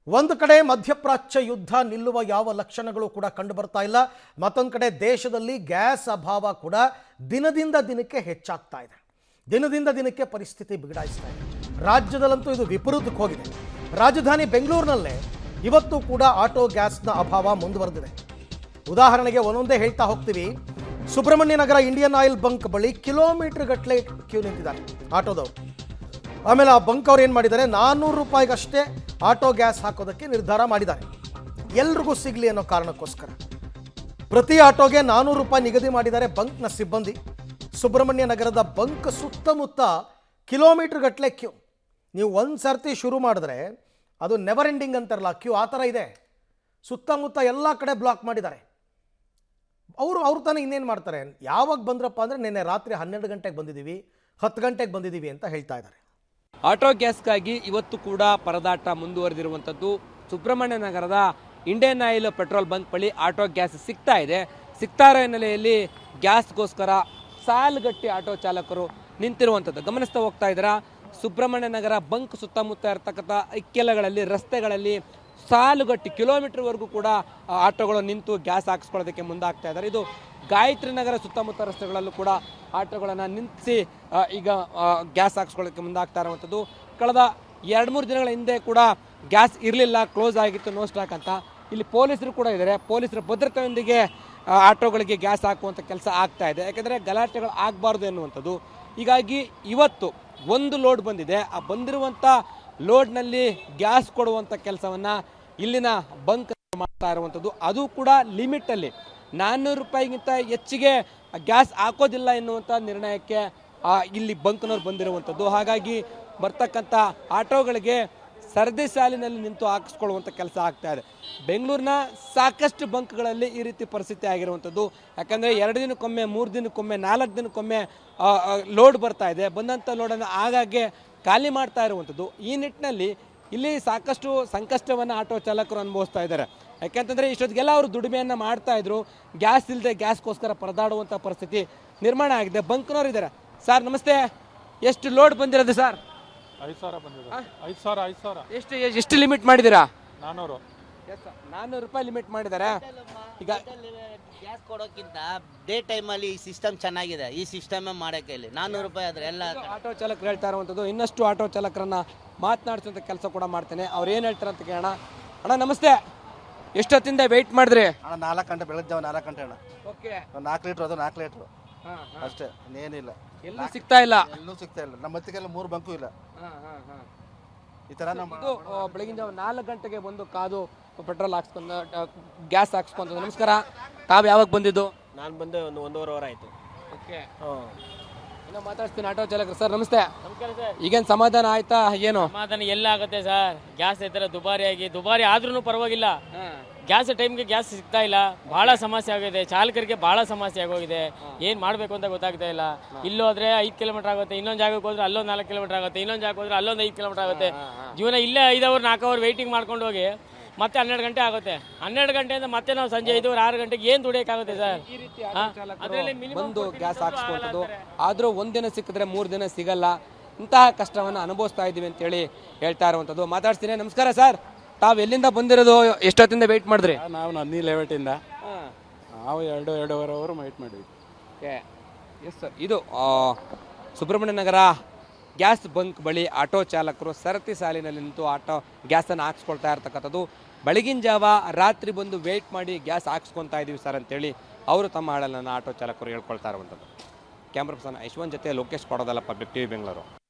ಒಂದು ಕಡೆ ಮಧ್ಯಪ್ರಾಚ್ಯ ಯುದ್ಧ ನಿಲ್ಲುವ ಯಾವ ಲಕ್ಷಣಗಳು ಕೂಡ ಕಂಡು ಬರ್ತಾ ಇಲ್ಲ. ಮತ್ತೊಂದು ಕಡೆ ದೇಶದಲ್ಲಿ ಗ್ಯಾಸ್ ಅಭಾವ ಕೂಡ ದಿನದಿಂದ ದಿನಕ್ಕೆ ಹೆಚ್ಚಾಗ್ತಾ ಇದೆ. ದಿನದಿಂದ ದಿನಕ್ಕೆ ಪರಿಸ್ಥಿತಿ ಬಿಗಡಾಯಿಸ್ತಾ ಇದೆ. ರಾಜ್ಯದಲ್ಲಂತೂ ಇದು ವಿಪರೀತಕ್ಕೆ ಹೋಗಿದೆ. ರಾಜಧಾನಿ ಬೆಂಗಳೂರಿನಲ್ಲೇ ಇವತ್ತು ಕೂಡ ಆಟೋ ಗ್ಯಾಸ್ನ ಅಭಾವ ಮುಂದುವರೆದಿದೆ. ಉದಾಹರಣೆಗೆ ಒಂದೊಂದೇ ಹೇಳ್ತಾ ಹೋಗ್ತೀವಿ. ಸುಬ್ರಹ್ಮಣ್ಯ ನಗರ ಇಂಡಿಯನ್ ಆಯಿಲ್ ಬಂಕ್ ಬಳಿ ಕಿಲೋಮೀಟರ್ ಗಟ್ಟಲೆ ಕ್ಯೂ ನಿಂತಿದ್ದಾರೆ ಆಟೋದವರು. ಆಮೇಲೆ ಆ ಬಂಕ್ ಅವ್ರು ಏನು ಮಾಡಿದ್ದಾರೆ, 400 ರೂಪಾಯಿಗಷ್ಟೇ ಆಟೋ ಗ್ಯಾಸ್ ಹಾಕೋದಕ್ಕೆ ನಿರ್ಧಾರ ಮಾಡಿದ್ದಾರೆ. ಎಲ್ರಿಗೂ ಸಿಗಲಿ ಅನ್ನೋ ಕಾರಣಕ್ಕೋಸ್ಕರ ಪ್ರತಿ ಆಟೋಗೆ 400 ರೂಪಾಯಿ ನಿಗದಿ ಮಾಡಿದ್ದಾರೆ ಬಂಕ್ನ ಸಿಬ್ಬಂದಿ. ಸುಬ್ರಹ್ಮಣ್ಯ ನಗರದ ಬಂಕ್ ಸುತ್ತಮುತ್ತ ಕಿಲೋಮೀಟರ್ ಗಟ್ಟಲೆ ಕ್ಯೂ. ನೀವು ಒಂದು ಸರ್ತಿ ಶುರು ಮಾಡಿದ್ರೆ ಅದು ನೆವರ್ ಎಂಡಿಂಗ್ ಅಂತಾರಲ್ಲ, ಕ್ಯೂ ಆ ಥರ ಇದೆ. ಸುತ್ತಮುತ್ತ ಎಲ್ಲ ಕಡೆ ಬ್ಲಾಕ್ ಮಾಡಿದ್ದಾರೆ. ಅವ್ರು ತಾನೇ ಇನ್ನೇನು ಮಾಡ್ತಾರೆ, ಯಾವಾಗ ಬಂದ್ರಪ್ಪ ಅಂದರೆ ನಿನ್ನೆ ರಾತ್ರಿ 12 ಗಂಟೆಗೆ ಬಂದಿದ್ದೀವಿ, 10 ಗಂಟೆಗೆ ಬಂದಿದ್ದೀವಿ ಅಂತ ಹೇಳ್ತಾ ಇದ್ದಾರೆ. ಆಟೋ ಗ್ಯಾಸ್ಗಾಗಿ ಇವತ್ತು ಕೂಡ ಪರದಾಟ ಮುಂದುವರೆದಿರುವಂಥದ್ದು. ಸುಬ್ರಹ್ಮಣ್ಯ ನಗರದ ಇಂಡಿಯನ್ ಆಯಿಲ್ ಪೆಟ್ರೋಲ್ ಬಂಕ್ ಬಳಿ ಆಟೋ ಗ್ಯಾಸ್ ಸಿಗ್ತಾ ಇದೆ. ಸಿಗ್ತಾ ಇರೋ ಹಿನ್ನೆಲೆಯಲ್ಲಿ ಗ್ಯಾಸ್ಗೋಸ್ಕರ ಸಾಲುಗಟ್ಟಿ ಆಟೋ ಚಾಲಕರು ನಿಂತಿರುವಂಥದ್ದು ಗಮನಿಸ್ತಾ ಹೋಗ್ತಾ ಇದ್ದೀರಾ. ಸುಬ್ರಹ್ಮಣ್ಯ ನಗರ ಬಂಕ್ ಸುತ್ತಮುತ್ತ ಇರತಕ್ಕಂಥ ಇಕ್ಕೆಲಗಳಲ್ಲಿ, ರಸ್ತೆಗಳಲ್ಲಿ ಸಾಲುಗಟ್ಟಿ ಕಿಲೋಮೀಟರ್ವರೆಗೂ ಕೂಡ ಆಟೋಗಳು ನಿಂತು ಗ್ಯಾಸ್ ಹಾಕಿಸ್ಕೊಳ್ಳೋದಕ್ಕೆ ಮುಂದಾಗ್ತಾ ಇದ್ದಾರೆ. ಇದು ಗಾಯತ್ರಿ ನಗರ ಸುತ್ತಮುತ್ತ ರಸ್ತೆಗಳಲ್ಲೂ ಕೂಡ ಆಟೋಗಳನ್ನು ನಿಲ್ಲಿಸಿ ಈಗ ಗ್ಯಾಸ್ ಹಾಕಿಸ್ಕೊಳ್ಳೋದಕ್ಕೆ ಮುಂದಾಗ್ತಾ ಇರುವಂಥದ್ದು. ಕಳೆದ 2-3 ದಿನಗಳ ಹಿಂದೆ ಕೂಡ ಗ್ಯಾಸ್ ಇರಲಿಲ್ಲ, ಕ್ಲೋಸ್ ಆಗಿತ್ತು, ನೋ ಸ್ಟಾಕ್ ಅಂತ. ಇಲ್ಲಿ ಪೊಲೀಸರು ಕೂಡ ಇದ್ದಾರೆ. ಪೊಲೀಸರ ಭದ್ರತೆಯೊಂದಿಗೆ ಆಟೋಗಳಿಗೆ ಗ್ಯಾಸ್ ಹಾಕುವಂಥ ಕೆಲಸ ಆಗ್ತಾ ಇದೆ. ಯಾಕೆಂದರೆ ಗಲಾಟೆಗಳು ಆಗಬಾರ್ದು ಎನ್ನುವಂಥದ್ದು. ಹೀಗಾಗಿ ಇವತ್ತು ಒಂದು ಲೋಡ್ ಬಂದಿದೆ. ಆ ಬಂದಿರುವಂಥ ಲೋಡ್ನಲ್ಲಿ ಗ್ಯಾಸ್ ಕೊಡುವಂಥ ಕೆಲಸವನ್ನು ಇಲ್ಲಿನ ಬಂಕ್ ಮಾಡ್ತಾ ಇರುವಂಥದ್ದು. ಅದು ಕೂಡ ಲಿಮಿಟಲ್ಲಿ 400 ರೂಪಾಯಿಗಿಂತ ಹೆಚ್ಚಿಗೆ ಗ್ಯಾಸ್ ಹಾಕೋದಿಲ್ಲ ಎನ್ನುವಂಥ ನಿರ್ಣಯಕ್ಕೆ ಇಲ್ಲಿ ಬಂಕ್ನವ್ರು ಬಂದಿರುವಂಥದ್ದು. ಹಾಗಾಗಿ ಬರ್ತಕ್ಕಂಥ ಆಟೋಗಳಿಗೆ ಸರದಿ ಸಾಲಿನಲ್ಲಿ ನಿಂತು ಹಾಕಿಸ್ಕೊಳ್ಳುವಂಥ ಕೆಲಸ ಆಗ್ತಾ ಇದೆ. ಬೆಂಗಳೂರಿನ ಸಾಕಷ್ಟು ಬಂಕ್ಗಳಲ್ಲಿ ಈ ರೀತಿ ಪರಿಸ್ಥಿತಿ ಆಗಿರುವಂಥದ್ದು. ಯಾಕಂದರೆ 2 ದಿನಕ್ಕೊಮ್ಮೆ, 3 ದಿನಕ್ಕೊಮ್ಮೆ, 4 ದಿನಕ್ಕೊಮ್ಮೆ ಲೋಡ್ ಬರ್ತಾ ಇದೆ. ಬಂದಂಥ ಲೋಡನ್ನು ಆಗಾಗ್ಗೆ ಖಾಲಿ ಮಾಡ್ತಾ ಇರುವಂಥದ್ದು. ಈ ನಿಟ್ಟಿನಲ್ಲಿ ಇಲ್ಲಿ ಸಾಕಷ್ಟು ಸಂಕಷ್ಟವನ್ನು ಆಟೋ ಚಾಲಕರು ಅನುಭವಿಸ್ತಾ ಇದ್ದಾರೆ. ಯಾಕೆಂತಂದರೆ ಇಷ್ಟೊತ್ತಿಗೆಲ್ಲ ಅವರು ದುಡಿಮೆಯನ್ನು ಮಾಡ್ತಾ ಇದ್ರು. ಗ್ಯಾಸ್ ಇಲ್ಲದೆ ಗ್ಯಾಸ್ಗೋಸ್ಕರ ಪರದಾಡುವಂಥ ಪರಿಸ್ಥಿತಿ ನಿರ್ಮಾಣ ಆಗಿದೆ. ಬಂಕ್ನವ್ರು ಇದ್ದಾರೆ. ಸರ್ ನಮಸ್ತೆ, ಎಷ್ಟು ಲೋಡ್ ಬಂದಿರೋದು ಸರ್? 5,000 ಬಂದಿದೆ. 5,000 ಎಷ್ಟು ಲಿಮಿಟ್ ಮಾಡಿದ್ದೀರಾ? 400. 400 ರೂಪಾಯಿ ಲಿಮಿಟ್ ಮಾಡಿದ್ದಾರೆ. ಈಗ ಗ್ಯಾಸ್ ಕೊಡೋಕ್ಕಿಂತ ಡೇ ಟೈಮಲ್ಲಿ ಈ ಸಿಸ್ಟಮ್ ಚೆನ್ನಾಗಿದೆ. ಈ ಸಿಸ್ಟಮ್ ಮಾಡೋಕ್ಕೆ ಇಲ್ಲಿ 400 ರೂಪಾಯಿ ಆದರೆ ಎಲ್ಲ ಆಟೋ ಚಾಲಕರು ಹೇಳ್ತಾ ಇರುವಂಥದ್ದು. ಇನ್ನಷ್ಟು ಆಟೋ ಚಾಲಕರನ್ನ ಮಾತನಾಡಿಸುವಂಥ ಕೆಲಸ ಕೂಡ ಮಾಡ್ತೇನೆ. ಅವ್ರು ಏನು ಹೇಳ್ತಾರೆ ಅಂತ ಕೇಳೋಣ. ಅಣ್ಣ ನಮಸ್ತೆ, ಎಷ್ಟೊತ್ತಿಂದ ವೆಯ್ಟ್ ಮಾಡಿದ್ರಿ? ಅಣ್ಣ 4 ಗಂಟೆ, ಬೆಳಗ್ಗೆ 4 ಗಂಟೆ ಅಣ್ಣ. ಓಕೆ, 4 ಲೀಟ್ರ್, ಅದು 4 ಲೀಟ್ರು ಅಷ್ಟೇ, ಇನ್ನೇನಿಲ್ಲ. ಎಲ್ಲೂ ಸಿಗ್ತಾ ಇಲ್ಲ. ಎಲ್ಲೂ ಸಿಗ್ತಾ ಇಲ್ಲ. ನಮ್ಮ ಮತ್ತಿಗೆಲ್ಲ 3 ಬಂಕು ಇಲ್ಲ. ಈ ಥರ ನಮ್ಮ ಇದು ಬೆಳಗಿನ ಜಾವ 4 ಗಂಟೆಗೆ ಬಂದು ಕಾದು ಪೆಟ್ರೋಲ್ ಹಾಕ್ಸ್ಕೊಂಡು ಗ್ಯಾಸ್ ಹಾಕ್ಸ್ಕೊಂತ. ನಮಸ್ಕಾರ, ತಾವು ಯಾವಾಗ ಬಂದಿದ್ದು? ನಾನು ಬಂದು ಒಂದೂವರೆ ವಾರ ಆಯಿತು. ಓಕೆ, ಇನ್ನೂ ಮಾತಾಡ್ತೀನಿ ಆಟೋ ಚಾಲಕರು. ಸರ್ ನಮಸ್ತೆ, ಈಗೇನು ಸಮಾಧಾನ ಆಯ್ತಾ? ಏನು ಸಮಾಧಾನ ಎಲ್ಲ ಆಗುತ್ತೆ ಸರ್? ಗ್ಯಾಸ್ ಈ ಥರ ದುಬಾರಿ ಆದ್ರೂ ಪರವಾಗಿಲ್ಲ. ಗ್ಯಾಸ್ ಟೈಮ್ಗೆ ಗ್ಯಾಸ್ ಸಿಗ್ತಾ ಇಲ್ಲ. ಭಾಳ ಸಮಸ್ಯೆ ಆಗಿದೆ. ಚಾಲಕರಿಗೆ ಭಾಳ ಸಮಸ್ಯೆ ಆಗೋಗಿದೆ. ಏನು ಮಾಡಬೇಕು ಅಂತ ಗೊತ್ತಾಗ್ತಾ ಇಲ್ಲ. ಇಲ್ಲೋದ್ರೆ 5 ಕಿಲೋಮೀಟರ್ ಆಗುತ್ತೆ, ಇನ್ನೊಂದು ಜಾಗಕ್ಕೆ ಹೋದ್ರೆ ಅಲ್ಲೊಂದು 4 ಕಿಲೋಮೀಟರ್ ಆಗುತ್ತೆ, ಇನ್ನೊಂದು ಜಾಗಕ್ಕೆ ಹೋದ್ರೆ ಅಲ್ಲೊಂದು 5 ಕಿಲೋಮೀಟರ್ ಆಗುತ್ತೆ. ಜೀವನ ಇಲ್ಲೇ 5 ಅವರ್ 4 ಅವರ್ ವೆಯ್ಟಿಂಗ್ ಮಾಡ್ಕೊಂಡು ಹೋಗಿ ಮತ್ತೆ 12 ಗಂಟೆ ಆಗುತ್ತೆ. 12 ಗಂಟೆಯಿಂದ ಮತ್ತೆ ನಾವು ಸಂಜೆ 5 6 ಗಂಟೆಗೆ ಏನು ದುಡಿಯೋಕ್ಕಾಗುತ್ತೆ ಸರ್? ಬಂದು ಗ್ಯಾಸ್ ಹಾಕ್ಸ್ಕೊಂಥದ್ದು. ಆದರೂ ಒಂದಿನ ಸಿಕ್ಕಿದ್ರೆ 3 ದಿನ ಸಿಗಲ್ಲ. ಇಂತಹ ಕಷ್ಟವನ್ನು ಅನುಭವಿಸ್ತಾ ಇದ್ದೀವಿ ಅಂತೇಳಿ ಹೇಳ್ತಾ ಇರುವಂಥದ್ದು. ಮಾತಾಡ್ತೀನಿ. ನಮಸ್ಕಾರ ಸರ್, ತಾವು ಎಲ್ಲಿಂದ ಬಂದಿರೋದು? ಎಷ್ಟೊತ್ತಿಂದ ವೆಯ್ಟ್ ಮಾಡಿದ್ರಿ? ನಾವು ನಂದಿ ಲೆವೆಟಿಂದ ನಾವು 2-2.5 ಅವರ್ ವೆಯ್ಟ್ ಮಾಡಿದ್ವಿ. Okay, yes sir. ಇದು ಸುಬ್ರಹ್ಮಣ್ಯ ನಗರ ಗ್ಯಾಸ್ ಬಂಕ್ ಬಳಿ ಆಟೋ ಚಾಲಕರು ಸರತಿ ಸಾಲಿನಲ್ಲಿ ನಿಂತು ಆಟೋ ಗ್ಯಾಸನ್ನು ಹಾಕ್ಸ್ಕೊಳ್ತಾ ಇರ್ತಕ್ಕಂಥದ್ದು. ಬೆಳಗಿನ ಜಾವ ರಾತ್ರಿ ಬಂದು ವೆಯ್ಟ್ ಮಾಡಿ ಗ್ಯಾಸ್ ಹಾಕ್ಸ್ಕೊತಾ ಇದ್ದೀವಿ ಸರ್ ಅಂತೇಳಿ ಅವರು ತಮ್ಮ ಹಾಳನ್ನು ಆಟೋ ಚಾಲಕರು ಹೇಳ್ಕೊಳ್ತಾ ಇರುವಂಥದ್ದು. ಕ್ಯಾಮ್ರಾ ಪರ್ಸನ್ ಯಶವಂತ್ ಜೊತೆ ಲೋಕೇಶ್ ಕೊಡೋದಲ್ಲ, ಪಬ್ಲಿಕ್ ಟಿವಿ ಬೆಂಗಳೂರು.